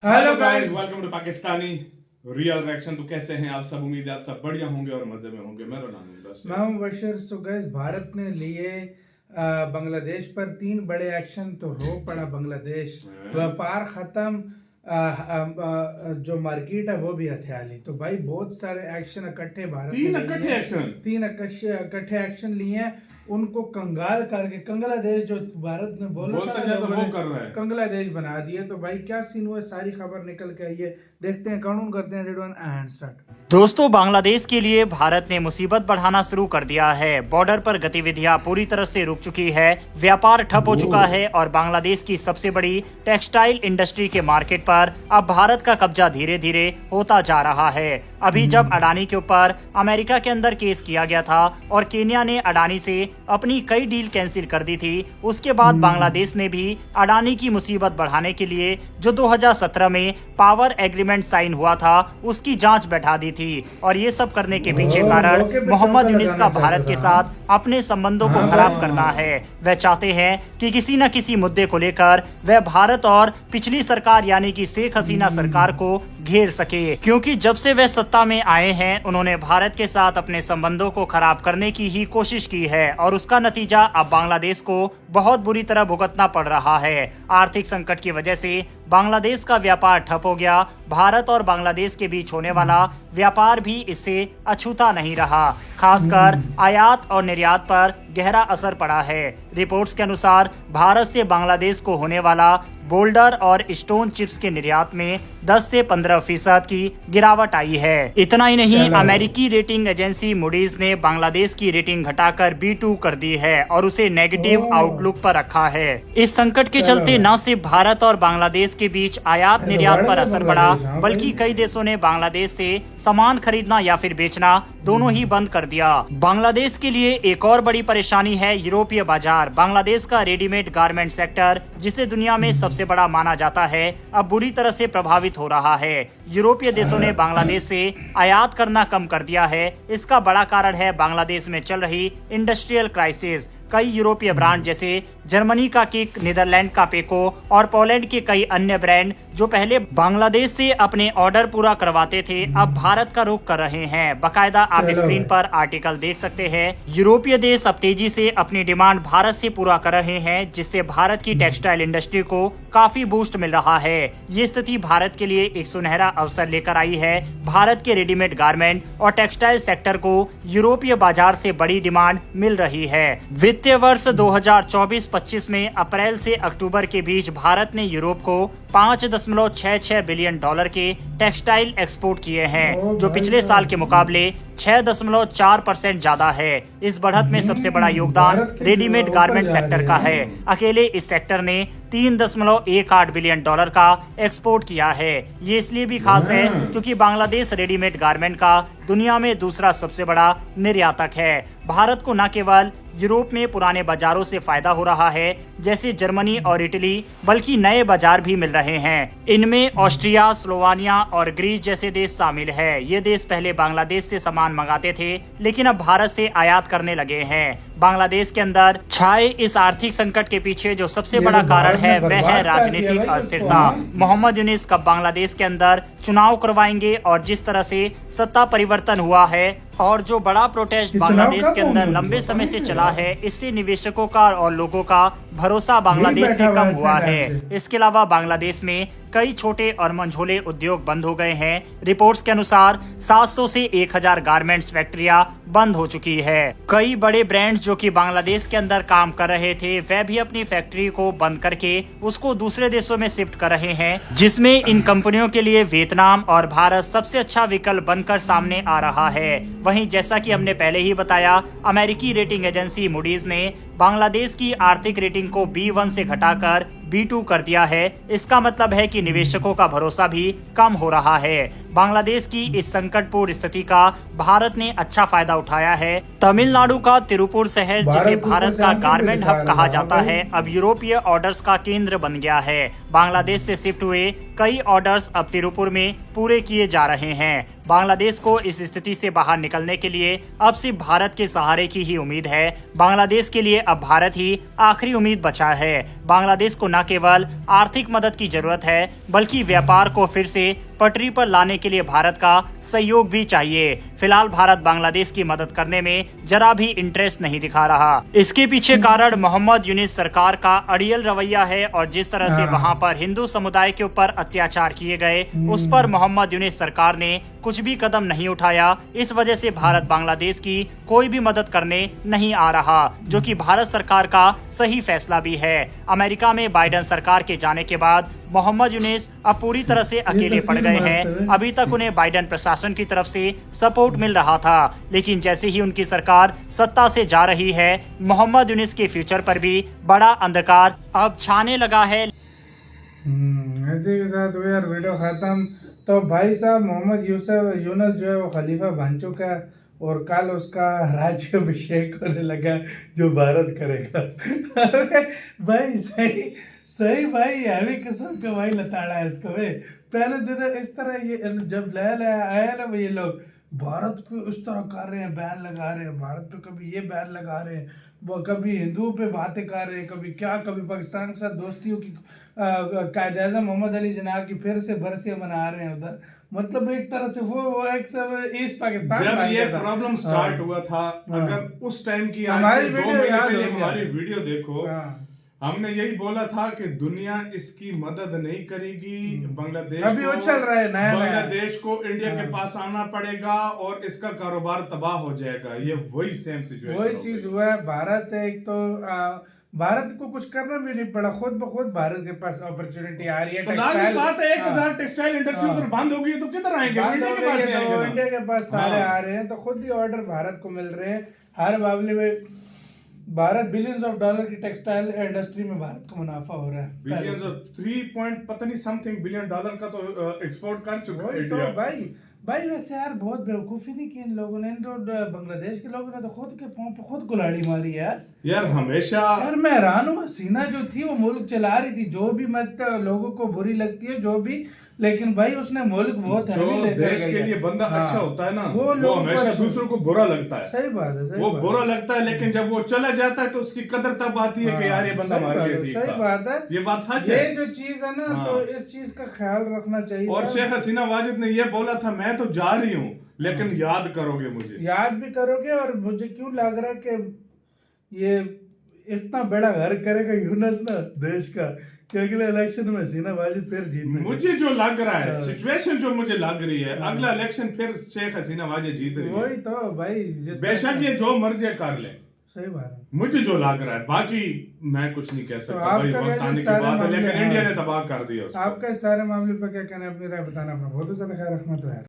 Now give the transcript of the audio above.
Hello guys, welcome to Pakistani real reaction. तो कैसे हैं आप सब? उम्मीद है आप सब बढ़िया होंगे और मजे में होंगे। मेरा नाम है बस। मैं हूं बशीर। सो गाइस, भारत ने लिए बांग्लादेश पर 3 बड़े एक्शन। तो रो पड़ा बांग्लादेश, व्यापार खत्म, जो मार्केट है वो भी हथियाली। तो भाई बहुत सारे एक्शन इकट्ठे भारत ने तीन इकट्ठे एक्शन लिए हैं। उनको कंगाल करके कंगलादेश, जो भारत ने बोला था तो वो कर रहा है, कंगलादेश बना दिए। तो भाई क्या सीन हुआ, सारी खबर निकल के आई है। देखते हैं, काउंट करते हैं। Ready 1 and start. दोस्तों, बांग्लादेश के लिए भारत ने मुसीबत बढ़ाना शुरू कर दिया है। बॉर्डर पर गतिविधियां पूरी तरह से रुक चुकी है, व्यापार ठप हो चुका है और बांग्लादेश की सबसे बड़ी टेक्सटाइल इंडस्ट्री के मार्केट पर अब भारत का कब्जा धीरे धीरे होता जा रहा है। अभी जब अडानी के ऊपर अमेरिका के अंदर केस किया गया था और केन्या ने अडानी से अपनी कई डील कैंसिल कर दी थी, उसके बाद बांग्लादेश ने भी अडानी की मुसीबत बढ़ाने के लिए जो 2017 में पावर एग्रीमेंट साइन हुआ था उसकी जांच बैठा दी थी। और ये सब करने के पीछे कारण मोहम्मद यूनिस का भारत के साथ अपने संबंधों को खराब करना है। वह चाहते हैं कि किसी न किसी मुद्दे को लेकर वह भारत और पिछली सरकार यानी कि शेख हसीना सरकार को घेर सके, क्योंकि जब से वह सत्ता में आए हैं उन्होंने भारत के साथ अपने संबंधों को खराब करने की ही कोशिश की है और उसका नतीजा अब बांग्लादेश को बहुत बुरी तरह भुगतना पड़ रहा है। आर्थिक संकट की वजह से बांग्लादेश का व्यापार ठप हो गया। भारत और बांग्लादेश के बीच होने वाला व्यापार भी इससे अछूता नहीं रहा। खासकर आयात और निर्यात पर गहरा असर पड़ा है। रिपोर्ट्स के अनुसार भारत से बांग्लादेश को होने वाला बोल्डर और स्टोन चिप्स के निर्यात में 10 से 15% की गिरावट आई है। इतना ही नहीं, अमेरिकी रेटिंग एजेंसी मूडीज ने बांग्लादेश की रेटिंग घटाकर B2 कर दी है और उसे नेगेटिव आउटलुक पर रखा है। इस संकट के चलते न सिर्फ भारत और बांग्लादेश के बीच आयात निर्यात पर असर पड़ा, बल्कि कई देशों ने बांग्लादेश से सामान खरीदना या फिर बेचना दोनों ही बंद कर दिया। बांग्लादेश के लिए एक और बड़ी परेशानी है यूरोपीय बाजार। बांग्लादेश का रेडीमेड गारमेंट सेक्टर, जिसे दुनिया में सबसे बड़ा माना जाता है, अब बुरी तरह से प्रभावित हो रहा है। यूरोपीय देशों ने बांग्लादेश से आयात करना कम कर दिया है। इसका बड़ा कारण है बांग्लादेश में चल रही इंडस्ट्रियल क्राइसिस। कई यूरोपीय ब्रांड जैसे जर्मनी का किक, नीदरलैंड का पेको और पोलैंड के कई अन्य ब्रांड जो पहले बांग्लादेश से अपने ऑर्डर पूरा करवाते थे, अब भारत का रुख कर रहे हैं। बकायदा आप स्क्रीन पर आर्टिकल देख सकते हैं। यूरोपीय देश अब तेजी से अपनी डिमांड भारत से पूरा कर रहे हैं, जिससे भारत की टेक्सटाइल इंडस्ट्री को काफी बूस्ट मिल रहा है। ये स्थिति भारत के लिए एक सुनहरा अवसर लेकर आई है। भारत के रेडीमेड गारमेंट और टेक्सटाइल सेक्टर को यूरोपीय बाजार से बड़ी डिमांड मिल रही है। वित्तीय वर्ष 2024-25 में अप्रैल से अक्टूबर के बीच भारत ने यूरोप को $5.66 बिलियन के टेक्सटाइल एक्सपोर्ट किए हैं, जो पिछले साल के मुकाबले 6.4% ज्यादा है। इस बढ़त में सबसे बड़ा योगदान रेडीमेड गारमेंट सेक्टर का है। अकेले इस सेक्टर ने $3.18 बिलियन का एक्सपोर्ट किया है। ये इसलिए भी खास है क्योंकि बांग्लादेश रेडीमेड गारमेंट का दुनिया में दूसरा सबसे बड़ा निर्यातक है। भारत को न केवल यूरोप में पुराने बाजारों से फायदा हो रहा है जैसे जर्मनी और इटली, बल्कि नए बाजार भी मिल रहे हैं। इनमें ऑस्ट्रिया, स्लोवानिया और ग्रीस जैसे देश शामिल है। ये देश पहले बांग्लादेश से सामान मंगाते थे, लेकिन अब भारत से आयात करने लगे हैं। बांग्लादेश के अंदर छाए इस आर्थिक संकट के पीछे जो सबसे बड़ा कारण है वह है राजनीतिक अस्थिरता। मोहम्मद यूनिस कब बांग्लादेश के अंदर चुनाव करवाएंगे और जिस तरह से सत्ता परिवर्तन हुआ है और जो बड़ा प्रोटेस्ट बांग्लादेश के अंदर लंबे समय से चला है, इससे निवेशकों का और लोगों का भरोसा बांग्लादेश से कम हुआ है। इसके अलावा बांग्लादेश में कई छोटे और मंझोले उद्योग बंद हो गए हैं। रिपोर्ट्स के अनुसार 700 से 1000 गारमेंट्स फैक्ट्रियां बंद हो चुकी है। कई बड़े ब्रांड्स जो कि बांग्लादेश के अंदर काम कर रहे थे, वह भी अपनी फैक्ट्री को बंद करके उसको दूसरे देशों में शिफ्ट कर रहे हैं, जिसमें इन कंपनियों के लिए वियतनाम और भारत सबसे अच्छा विकल्प बनकर सामने आ रहा है। वहीं जैसा कि हमने पहले ही बताया, अमेरिकी रेटिंग एजेंसी मूडीज ने बांग्लादेश की आर्थिक रेटिंग को B1 से घटाकर B2 कर दिया है। इसका मतलब है कि निवेशकों का भरोसा भी कम हो रहा है। बांग्लादेश की इस संकटपूर्ण स्थिति का भारत ने अच्छा फायदा उठाया है। तमिलनाडु का तिरुपुर शहर, जिसे भारत का गारमेंट हब कहा जाता है, अब यूरोपीय ऑर्डर्स का केंद्र बन गया है। बांग्लादेश से शिफ्ट हुए कई ऑर्डर्स अब तिरुपुर में पूरे किए जा रहे हैं। बांग्लादेश को इस स्थिति से बाहर निकलने के लिए अब सिर्फ भारत के सहारे की ही उम्मीद है। बांग्लादेश के लिए अब भारत ही आखिरी उम्मीद बचा है। बांग्लादेश को न केवल आर्थिक मदद की जरूरत है, बल्कि व्यापार को फिर से पटरी पर लाने के लिए भारत का सहयोग भी चाहिए। फिलहाल भारत बांग्लादेश की मदद करने में जरा भी इंटरेस्ट नहीं दिखा रहा। इसके पीछे कारण मोहम्मद यूनिस सरकार का अड़ियल रवैया है और जिस तरह से वहां पर हिंदू समुदाय के ऊपर अत्याचार किए गए, उस पर मोहम्मद यूनिस सरकार ने कुछ भी कदम नहीं उठाया। इस वजह से भारत बांग्लादेश की कोई भी मदद करने नहीं आ रहा, जो कि भारत सरकार का सही फैसला भी है। अमेरिका में बाइडेन सरकार के जाने के बाद मोहम्मद यूनिस अब पूरी तरह से अकेले पड़ गए हैं। अभी तक उन्हें बाइडेन प्रशासन की तरफ से सपोर्ट मिल रहा था, लेकिन जैसे ही उनकी सरकार सत्ता से जा रही है, मोहम्मद यूनिस के फ्यूचर पर भी बड़ा अंधकार अब छाने लगा है। इसी के साथ वो यार वीडियो खत्म। तो भाई साहब मोहम्मद यूनुस जो है वो खलीफा बन चुका है और कल उसका राज्याभिषेक होने लगा जो भारत करेगा। भाई सही भाई हवी किस्म का भाई लताड़ा है इसको। भाई पहले दिन इस तरह ये जब नया आया ना ये लोग भारत पे उस तरह कर रहे हैं, बैन लगा रहे हैं, भारत पे कभी ये बैन लगा रहे हैं, वो कभी हिंदुओं पे बातें कर रहे हैं, कभी क्या, कभी पाकिस्तान के साथ दोस्तियों की कायद-ए-आज़म मोहम्मद अली जनाब की फिर से बरसियां मना रहे हैं उधर। मतलब एक तरह से वो एक सब ईस्ट पाकिस्तान जब ये प्रॉब्लम स्टार्ट हुआ था, अगर उस टाइम की हमारी वीडियो देखो, हमने यही बोला था कि दुनिया इसकी मदद नहीं करेगी। बांग्लादेश अभी वो चल रहा है नया बांग्लादेश को इंडिया के पास आना पड़ेगा और इसका कारोबार तबाह हो जाएगा। ये वही सेम सिचुएशन, वही चीज हुआ है। भारत एक तो भारत को कुछ करना भी नहीं पड़ा, खुद ब खुद भारत के पास अपॉर्चुनिटी आ रही है। तो लाजिम बात है 1000 टेक्सटाइल इंडस्ट्री उधर बंद होगी तो किधर आएंगे? इंडिया के पास सारे आ रहे हैं, तो खुद ही ऑर्डर भारत को मिल रहे हैं। हर मामले में भारत बिलियंस ऑफ डॉलर की टेक्सटाइल इंडस्ट्री में भारत को मुनाफा हो रहा है। बिलियंस ऑफ 3 पता नहीं समथिंग बिलियन डॉलर का तो एक्सपोर्ट कर चुका है इंडिया। तो भाई वैसे यार बहुत बेवकूफी नहीं की इन लोगों ने, तो बांग्लादेश के लोगों ने तो खुद के पांव पे खुद कुल्हाड़ी मारी यार हमेशा यार मैं हैरान हूँ। हसीना जो थी वो मुल्क चला रही थी, जो भी मतलब लोगों को बुरी लगती है जो भी, लेकिन भाई उसने मुल्क बहुत जो देश के लिए बंदा अच्छा होता है ना, वो हमेशा दूसरों को बुरा लगता है। सही बात है, वो बुरा लगता है, लेकिन जब वो चला जाता है तो उसकी कदर तब आती है कि यार ये बंदा हमारे लिए ठीक था। सही बात है, ये बात सच है। ये जो चीज है ना, तो इस चीज का ख्याल रखना चाहिए। और शेख हसीना वाजिद ने ये बोला था, मैं तो जा रही हूँ लेकिन याद करोगे मुझे, याद भी करोगे। और मुझे क्यों लग रहा है कि ये इतना बड़ा घर करेगा यूनुस ना देश का कि अगले इलेक्शन में हसीना वाजिद फिर जीत। मुझे जो लग रहा है सिचुएशन जो मुझे लग रही है, अगला इलेक्शन फिर शेख हसीना वाजिद जीत रही है। वही तो भाई, बेशक ये जो मर्जी कर ले। सही बात है, मुझे जो लग रहा है, बाकी मैं कुछ नहीं कह सकता भाई, वक्त आने की बात है, लेकिन इंडिया ने तबाह कर दिया उसको। आपका इस सारे मामले पर क्या कहना है, अपनी राय बताना। अपना बहुत ज्यादा ख्याल रखना तो है।